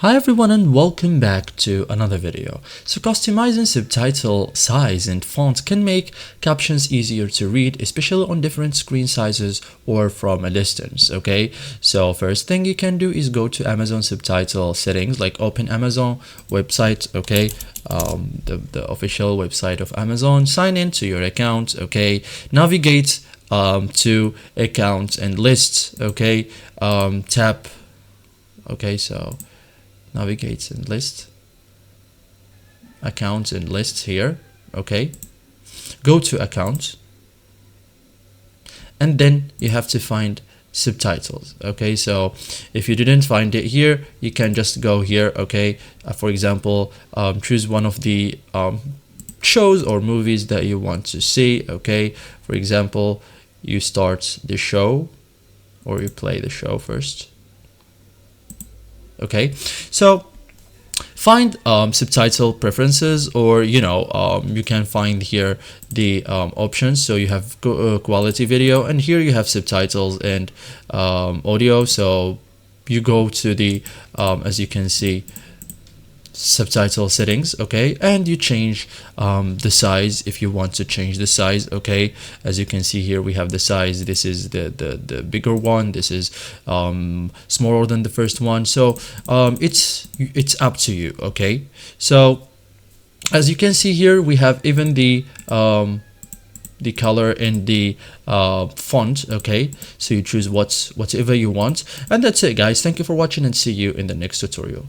Hi everyone and welcome back to another video. So customizing subtitle size and font can make captions easier to read, especially on different screen sizes or from a distance. Okay, so first thing you can do is go to Amazon subtitle settings, like open Amazon website. Okay, the official website of Amazon, sign in to your account. Okay, navigate to accounts and lists. Okay, tap. Okay, so navigate and list, accounts and lists here. Okay, go to accounts and then you have to find subtitles. Okay, so if you didn't find it here, you can just go here. Okay, for example, choose one of the shows or movies that you want to see. Okay, for example, you start the show or you play the show first. Okay, so find subtitle preferences, or you can find here the options. So you have quality video, and here you have subtitles and audio. So you go to the as you can see, subtitle settings. Okay, and you change the size if you want to change the size. Okay, as you can see here, we have the size. This is the bigger one. This is smaller than the first one. So it's up to you. Okay, so as you can see here, we have even the color and the font. Okay, so you choose whatever you want, and that's it, guys. Thank you for watching and see you in the next tutorial.